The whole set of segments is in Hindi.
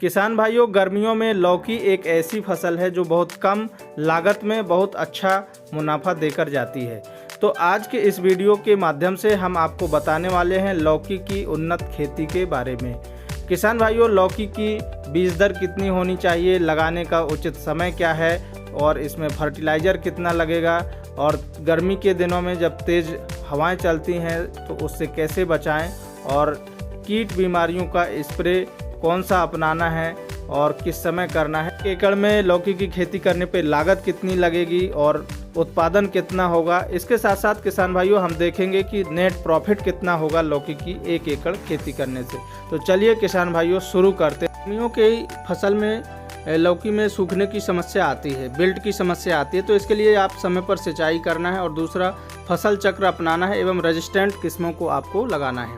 किसान भाइयों, गर्मियों में लौकी एक ऐसी फसल है जो बहुत कम लागत में बहुत अच्छा मुनाफा देकर जाती है। तो आज के इस वीडियो के माध्यम से हम आपको बताने वाले हैं लौकी की उन्नत खेती के बारे में। किसान भाइयों, लौकी की बीज दर कितनी होनी चाहिए, लगाने का उचित समय क्या है और इसमें फर्टिलाइज़र कितना लगेगा, और गर्मी के दिनों में जब तेज़ हवाएं चलती हैं तो उससे कैसे बचाएं, और कीट बीमारियों का स्प्रे कौन सा अपनाना है और किस समय करना है। एकड़ में लौकी की खेती करने पे लागत कितनी लगेगी और उत्पादन कितना होगा। इसके साथ साथ किसान भाइयों हम देखेंगे कि नेट प्रॉफिट कितना होगा लौकी की 1 एकड़ खेती करने से। तो चलिए किसान भाइयों शुरू करते हैं। गर्मियों की फसल में लौकी में सूखने की समस्या आती है, विल्ट की समस्या आती है, तो इसके लिए आप समय पर सिंचाई करना है और दूसरा फसल चक्र अपनाना है एवं रेजिस्टेंट किस्मों को आपको लगाना है।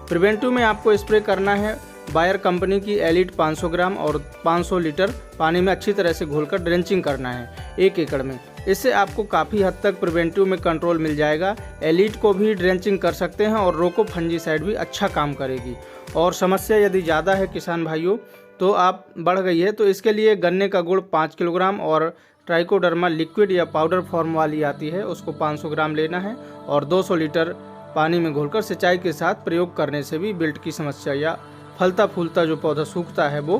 प्रिवेंटिव में आपको स्प्रे करना है बायर कंपनी की एलीट 500 ग्राम और 500 लीटर पानी में अच्छी तरह से घोलकर ड्रेंचिंग करना है 1 एकड़ में। इससे आपको काफ़ी हद तक प्रिवेंटिव में कंट्रोल मिल जाएगा। एलीट को भी ड्रेंचिंग कर सकते हैं और रोको फंजीसाइड भी अच्छा काम करेगी। और समस्या यदि ज़्यादा है किसान भाइयों तो आप बढ़ गई है, तो इसके लिए गन्ने का गुड़ 5 किलोग्राम और ट्राइकोडर्मा लिक्विड या पाउडर फॉर्म वाली आती है उसको 500 ग्राम लेना है और 200 लीटर पानी में घोलकर सिंचाई के साथ प्रयोग करने से भी विल्ट की समस्या या फलता फूलता जो पौधा सूखता है वो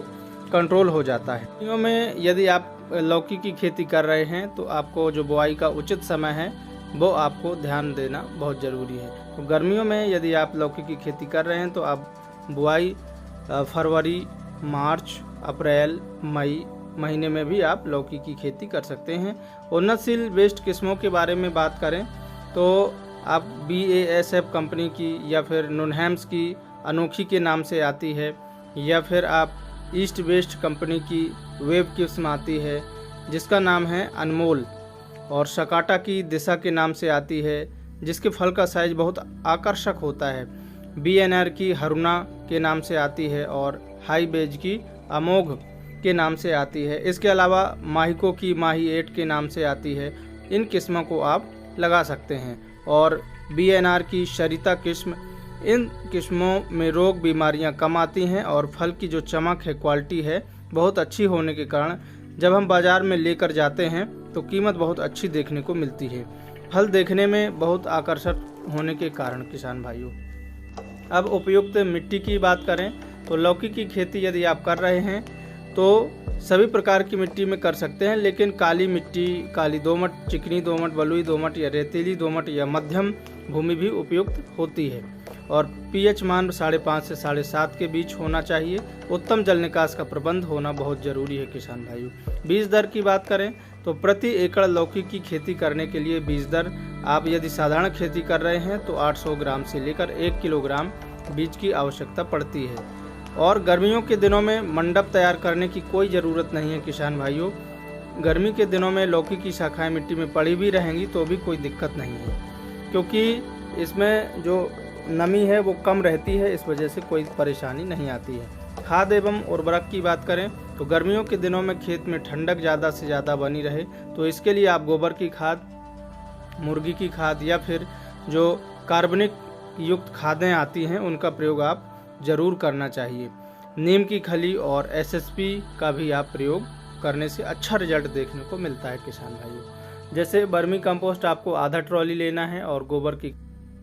कंट्रोल हो जाता है। गर्मियों में यदि आप लौकी की खेती कर रहे हैं तो आपको जो बुआई का उचित समय है वो आपको ध्यान देना बहुत ज़रूरी है। तो गर्मियों में यदि आप लौकी की खेती कर रहे हैं तो आप बुआई फरवरी, मार्च, अप्रैल, मई महीने में भी आप लौकी की खेती कर सकते हैं। उन्नतशील बेस्ट किस्मों के बारे में बात करें तो आप BASF कंपनी की या फिर नुनहैम्स की अनोखी के नाम से आती है, या फिर आप ईस्ट वेस्ट कंपनी की वेब किस्म आती है जिसका नाम है अनमोल, और सकाटा की दिशा के नाम से आती है जिसके फल का साइज बहुत आकर्षक होता है। BNR की हरुणा के नाम से आती है और हाई बेज की अमोघ के नाम से आती है। इसके अलावा माहिको की माही 8 के नाम से आती है। इन किस्मों को आप लगा सकते हैं। और BNR की शरिता किस्म, इन किस्मों में रोग बीमारियां कम आती हैं और फल की जो चमक है, क्वालिटी है बहुत अच्छी होने के कारण जब हम बाज़ार में लेकर जाते हैं तो कीमत बहुत अच्छी देखने को मिलती है। फल देखने में बहुत आकर्षक होने के कारण किसान भाइयों। अब उपयुक्त मिट्टी की बात करें तो लौकी की खेती यदि आप कर रहे हैं तो सभी प्रकार की मिट्टी में कर सकते हैं, लेकिन काली मिट्टी, काली दोमट, चिकनी दोमट, बलुई दोमट या रेतीली दोमट या मध्यम भूमि भी उपयुक्त होती है। और pH मान 5.5 से 7.5 के बीच होना चाहिए। उत्तम जल निकास का प्रबंध होना बहुत ज़रूरी है किसान भाइयों। बीज दर की बात करें तो प्रति एकड़ लौकी की खेती करने के लिए बीज दर, आप यदि साधारण खेती कर रहे हैं तो 800 ग्राम से लेकर 1 किलोग्राम बीज की आवश्यकता पड़ती है। और गर्मियों के दिनों में मंडप तैयार करने की कोई ज़रूरत नहीं है किसान भाइयों। गर्मी के दिनों में लौकी की शाखाएं मिट्टी में पड़ी भी रहेंगी तो भी कोई दिक्कत नहीं है, क्योंकि इसमें जो नमी है वो कम रहती है, इस वजह से कोई परेशानी नहीं आती है। खाद एवं उर्वरक की बात करें तो गर्मियों के दिनों में खेत में ठंडक ज़्यादा से ज़्यादा बनी रहे तो इसके लिए आप गोबर की खाद, मुर्गी की खाद या फिर जो कार्बनिक युक्त खादें आती हैं उनका प्रयोग आप ज़रूर करना चाहिए। नीम की खली और SSP का भी आप प्रयोग करने से अच्छा रिजल्ट देखने को मिलता है किसान भाइयों। जैसे वर्मी कंपोस्ट आपको आधा ट्रॉली लेना है और गोबर की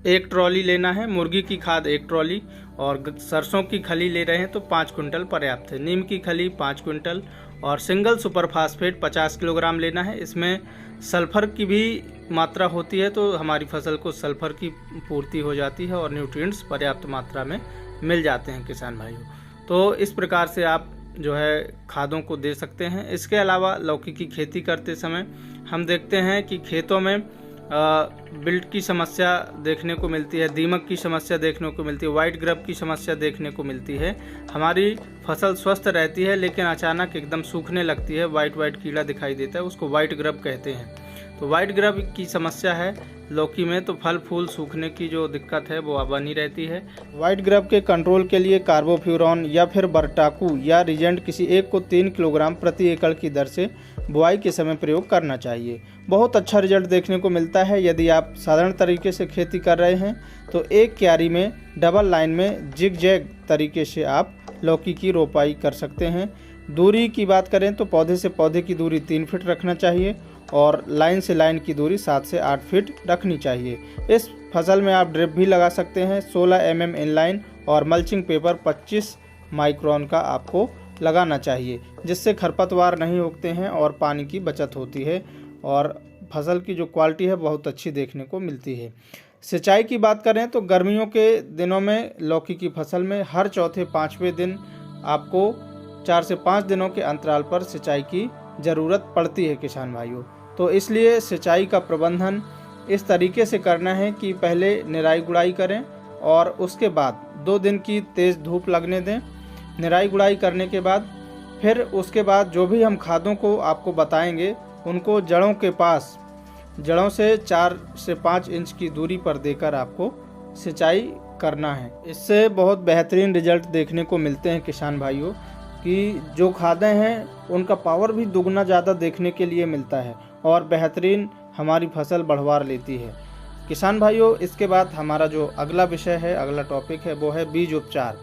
1 ट्रॉली लेना है, मुर्गी की खाद 1 ट्रॉली और सरसों की खली ले रहे हैं तो 5 कुंटल पर्याप्त है। नीम की खली 5 कुंटल और सिंगल सुपर फास्फेट 50 किलोग्राम लेना है। इसमें सल्फर की भी मात्रा होती है तो हमारी फसल को सल्फर की पूर्ति हो जाती है और न्यूट्रिएंट्स पर्याप्त मात्रा में मिल जाते हैं किसान भाइयों। तो इस प्रकार से आप जो है खादों को दे सकते हैं। इसके अलावा लौकी की खेती करते समय हम देखते हैं कि खेतों में विल्ट की समस्या देखने को मिलती है, दीमक की समस्या देखने को मिलती है, वाइट ग्रब की समस्या देखने को मिलती है। हमारी फसल स्वस्थ रहती है लेकिन अचानक एकदम सूखने लगती है, वाइट कीड़ा दिखाई देता है, उसको वाइट ग्रब कहते हैं। तो वाइट ग्रब की समस्या है लौकी में, तो फल फूल सूखने की जो दिक्कत है वो बनी रहती है। वाइट ग्रब के कंट्रोल के लिए कार्बोफ्यूरॉन या फिर बरटाकू या रिजेंट किसी एक को 3 किलोग्राम प्रति एकड़ की दर से बुआई के समय प्रयोग करना चाहिए। बहुत अच्छा रिजल्ट देखने को मिलता है। यदि आप साधारण तरीके से खेती कर रहे हैं तो एक क्यारी में डबल लाइन में जिग-जैग तरीके से आप लौकी की रोपाई कर सकते हैं। दूरी की बात करें तो पौधे से पौधे की दूरी 3 फीट रखना चाहिए और लाइन से लाइन की दूरी 7 से 8 फीट रखनी चाहिए। इस फसल में आप ड्रिप भी लगा सकते हैं। 16 mm इनलाइन और मल्चिंग पेपर 25 माइक्रोन का आपको लगाना चाहिए, जिससे खरपतवार नहीं उगते हैं और पानी की बचत होती है और फसल की जो क्वालिटी है बहुत अच्छी देखने को मिलती है। सिंचाई की बात करें तो गर्मियों के दिनों में लौकी की फसल में हर चौथे 5वें दिन आपको 4 से 5 दिनों के अंतराल पर सिंचाई की ज़रूरत पड़ती है किसान भाइयों। तो इसलिए सिंचाई का प्रबंधन इस तरीके से करना है कि पहले निराई गुड़ाई करें और उसके बाद 2 दिन की तेज़ धूप लगने दें। निराई गुड़ाई करने के बाद फिर उसके बाद जो भी हम खादों को आपको बताएंगे उनको जड़ों के पास, जड़ों से 4 से 5 इंच की दूरी पर देकर आपको सिंचाई करना है। इससे बहुत बेहतरीन रिजल्ट देखने को मिलते हैं किसान भाइयों कि जो खादें हैं उनका पावर भी दुगना ज़्यादा देखने के लिए मिलता है और बेहतरीन हमारी फसल बढ़वा लेती है। किसान भाइयों, इसके बाद हमारा जो अगला विषय है, अगला टॉपिक है, वो है बीज उपचार।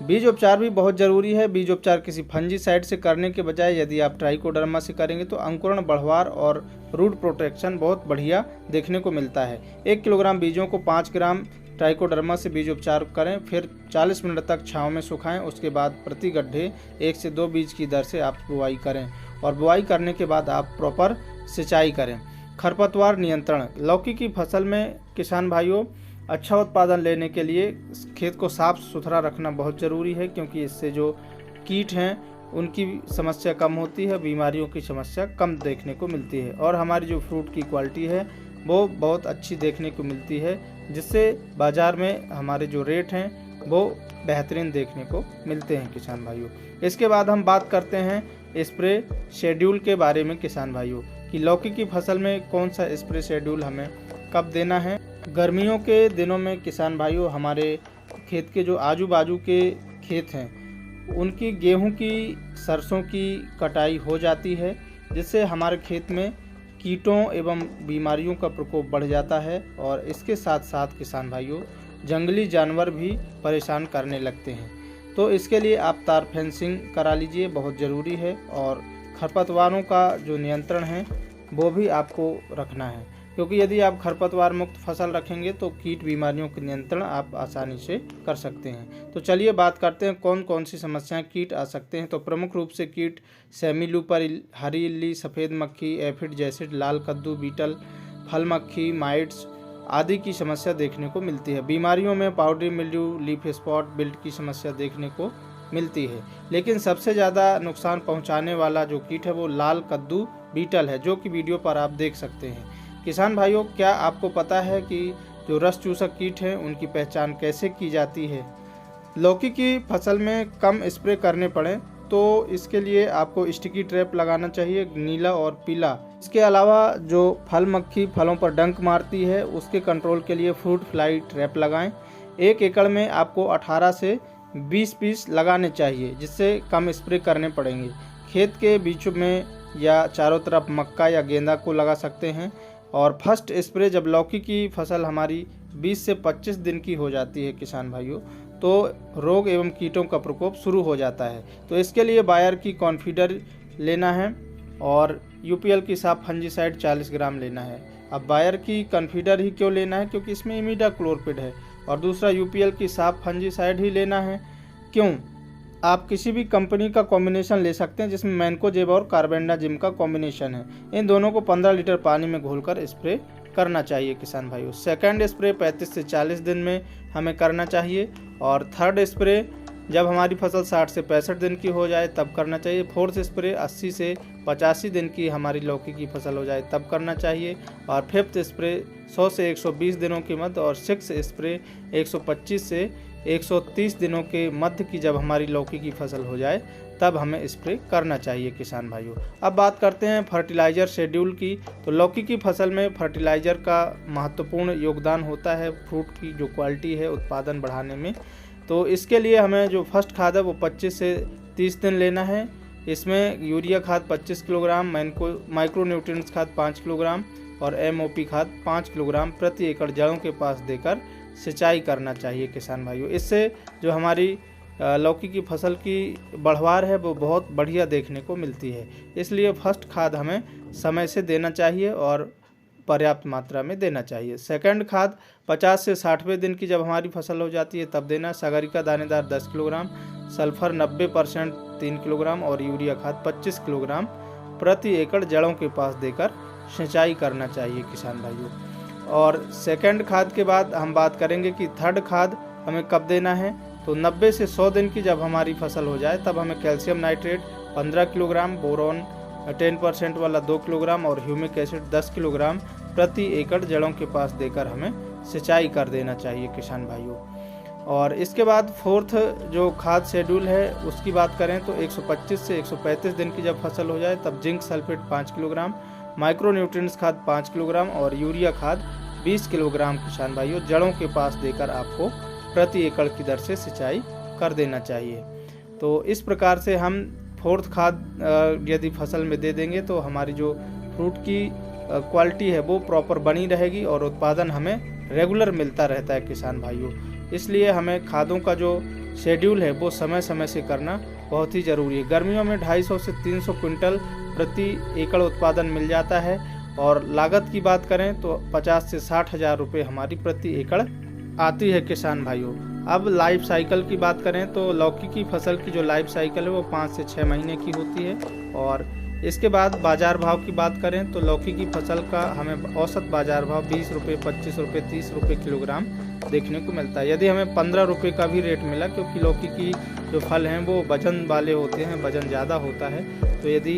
बीज उपचार भी बहुत ज़रूरी है। बीज उपचार किसी फंजीसाइड से करने के बजाय यदि आप ट्राइकोडर्मा से करेंगे तो अंकुरण बढ़वार और रूट प्रोटेक्शन बहुत बढ़िया देखने को मिलता है। 1 किलोग्राम बीजों को 5 ग्राम ट्राइकोडर्मा से बीज उपचार करें, फिर 40 मिनट तक छांव में सुखाएं। उसके बाद प्रति गड्ढे 1 से 2 बीज की दर से आप बुआई करें और बुआई करने के बाद आप प्रॉपर सिंचाई करें। खरपतवार नियंत्रण, लौकी की फसल में किसान भाइयों अच्छा उत्पादन लेने के लिए खेत को साफ सुथरा रखना बहुत ज़रूरी है, क्योंकि इससे जो कीट हैं उनकी समस्या कम होती है, बीमारियों की समस्या कम देखने को मिलती है और हमारी जो फ्रूट की क्वालिटी है वो बहुत अच्छी देखने को मिलती है, जिससे बाज़ार में हमारे जो रेट हैं वो बेहतरीन देखने को मिलते हैं किसान भाइयों। इसके बाद हम बात करते हैं स्प्रे शेड्यूल के बारे में किसान भाइयों कि लौकी की फसल में कौन सा स्प्रे शेड्यूल हमें कब देना है। गर्मियों के दिनों में किसान भाइयों हमारे खेत के जो आजू बाजू के खेत हैं उनकी गेहूं की, सरसों की कटाई हो जाती है, जिससे हमारे खेत में कीटों एवं बीमारियों का प्रकोप बढ़ जाता है और इसके साथ साथ किसान भाइयों जंगली जानवर भी परेशान करने लगते हैं। तो इसके लिए आप तार फेंसिंग करा लीजिए, बहुत ज़रूरी है। और खरपतवारों का जो नियंत्रण है वो भी आपको रखना है, क्योंकि यदि आप खरपतवार मुक्त फसल रखेंगे तो कीट बीमारियों का नियंत्रण आप आसानी से कर सकते हैं। तो चलिए बात करते हैं कौन कौन सी समस्याएं कीट आ सकते हैं। तो प्रमुख रूप से कीट सेमीलूपर, हरी इल्ली, सफ़ेद मक्खी, एफिड जैसिड, लाल कद्दू, बीटल, फल मक्खी, माइट्स आदि की समस्या देखने को मिलती है। बीमारियों में powdery mildew, leaf spot, built की समस्या देखने को मिलती है, लेकिन सबसे ज़्यादा नुकसान पहुँचाने वाला जो कीट है वो लाल कद्दू बीटल है, जो कि वीडियो पर आप देख सकते हैं। किसान भाइयों, क्या आपको पता है कि जो रस चूसक कीट हैं उनकी पहचान कैसे की जाती है? लौकी की फसल में कम स्प्रे करने पड़े तो इसके लिए आपको स्टिकी ट्रैप लगाना चाहिए, नीला और पीला। इसके अलावा जो फल मक्खी फलों पर डंक मारती है उसके कंट्रोल के लिए फ्रूट फ्लाई ट्रैप लगाएं। 1 एकड़ में आपको 18 से 20 पीस लगाने चाहिए, जिससे कम स्प्रे करने पड़ेंगे। खेत के बीच में या चारों तरफ मक्का या गेंदा को लगा सकते हैं। और फर्स्ट स्प्रे जब लौकी की फसल हमारी 20 से 25 दिन की हो जाती है किसान भाइयों, तो रोग एवं कीटों का प्रकोप शुरू हो जाता है। तो इसके लिए बायर की कॉन्फीडर लेना है और यूपीएल की साफ फंजीसाइड 40 ग्राम लेना है। अब बायर की कॉन्फीडर ही क्यों लेना है? क्योंकि इसमें इमिडाक्लोरपिड है। और दूसरा यूपीएल की साफ फंजीसाइड ही लेना है। क्यों? आप किसी भी कंपनी का कॉम्बिनेशन ले सकते हैं जिसमें मैनकोजेब और कार्बेंडाजिम का कॉम्बिनेशन है। इन दोनों को 15 लीटर पानी में घोलकर स्प्रे करना चाहिए किसान भाइयों। सेकंड स्प्रे 35 से 40 दिन में हमें करना चाहिए और थर्ड स्प्रे जब हमारी फसल 60 से 65 दिन की हो जाए तब करना चाहिए। फोर्थ स्प्रे 80 से 85 दिन की हमारी लौकी की फसल हो जाए तब करना चाहिए। और फिफ्थ स्प्रे 100 से 120 दिनों के मध्य और सिक्स स्प्रे 125 से 130 दिनों के मध्य की जब हमारी लौकी की फसल हो जाए तब हमें स्प्रे करना चाहिए किसान भाइयों। अब बात करते हैं फर्टिलाइज़र शेड्यूल की। तो लौकी की फसल में फर्टिलाइज़र का महत्वपूर्ण योगदान होता है फ्रूट की जो क्वालिटी है उत्पादन बढ़ाने में। तो इसके लिए हमें जो फर्स्ट खाद है वो 25 से 30 दिन लेना है। इसमें यूरिया खाद 25 किलोग्राम, माइक्रो न्यूट्रिएंट्स खाद 5 किलोग्राम और MOP खाद 5 किलोग्राम प्रति एकड़ जड़ों के पास देकर सिंचाई करना चाहिए किसान भाइयों। इससे जो हमारी लौकी की फसल की बढ़वार है वो बहुत बढ़िया देखने को मिलती है। इसलिए फर्स्ट खाद हमें समय से देना चाहिए और पर्याप्त मात्रा में देना चाहिए। सेकंड खाद 50 से 60वें दिन की जब हमारी फसल हो जाती है तब देना। सागरिका दानेदार 10 किलोग्राम, सल्फर 90% 3 किलोग्राम और यूरिया खाद 25 किलोग्राम प्रति एकड़ जड़ों के पास देकर सिंचाई करना चाहिए किसान भाइयों। और सेकंड खाद के बाद हम बात करेंगे कि थर्ड खाद हमें कब देना है। तो 90 से 100 दिन की जब हमारी फसल हो जाए तब हमें कैल्शियम नाइट्रेट 15 किलोग्राम, बोरोन 10% वाला 2 किलोग्राम और ह्यूमिक एसिड 10 किलोग्राम प्रति एकड़ जड़ों के पास देकर हमें सिंचाई कर देना चाहिए किसान भाइयों। और इसके बाद फोर्थ जो खाद शेड्यूल है उसकी बात करें तो 125 से 135 दिन की जब फसल हो जाए तब zinc sulphate 5 kilogram, micro nutrients खाद 5 किलोग्राम और यूरिया खाद 20 किलोग्राम किसान भाइयों जड़ों के पास देकर आपको प्रति एकड़ की दर से सिंचाई कर देना चाहिए। तो इस प्रकार से हम फोर्थ खाद यदि फसल में दे देंगे तो हमारी जो फ्रूट की क्वालिटी है वो प्रॉपर बनी रहेगी और उत्पादन हमें रेगुलर मिलता रहता है किसान भाइयों। इसलिए हमें खादों का जो शेड्यूल है वो समय समय से करना बहुत ही ज़रूरी है। गर्मियों में 250 से 300 क्विंटल प्रति एकड़ उत्पादन मिल जाता है और लागत की बात करें तो 50 से 60 हज़ार रुपये हमारी प्रति एकड़ आती है किसान भाइयों। अब लाइफ साइकिल की बात करें तो लौकी की फसल की जो लाइफ साइकिल है वो 5 से 6 महीने की होती है। और इसके बाद बाज़ार भाव की बात करें तो लौकी की फसल का हमें औसत बाज़ार भाव 20 रुपये, 25 रुपये, 30 रुपये किलोग्राम देखने को मिलता है। यदि हमें 15 रुपये का भी रेट मिला, क्योंकि लौकी की जो फल हैं वो वजन वाले होते हैं, वजन ज़्यादा होता है, तो यदि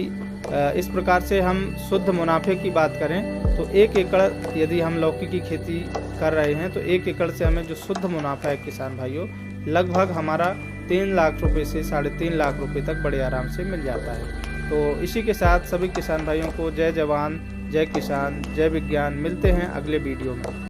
इस प्रकार से हम शुद्ध मुनाफे की बात करें तो 1 एकड़ यदि हम लौकी की खेती कर रहे हैं तो 1 एकड़ से हमें जो शुद्ध मुनाफा है किसान भाइयों लगभग हमारा 3 लाख रुपए से 3.5 लाख रुपए तक बड़े आराम से मिल जाता है। तो इसी के साथ सभी किसान भाइयों को जय जवान, जय किसान, जय विज्ञान। मिलते हैं अगले वीडियो में।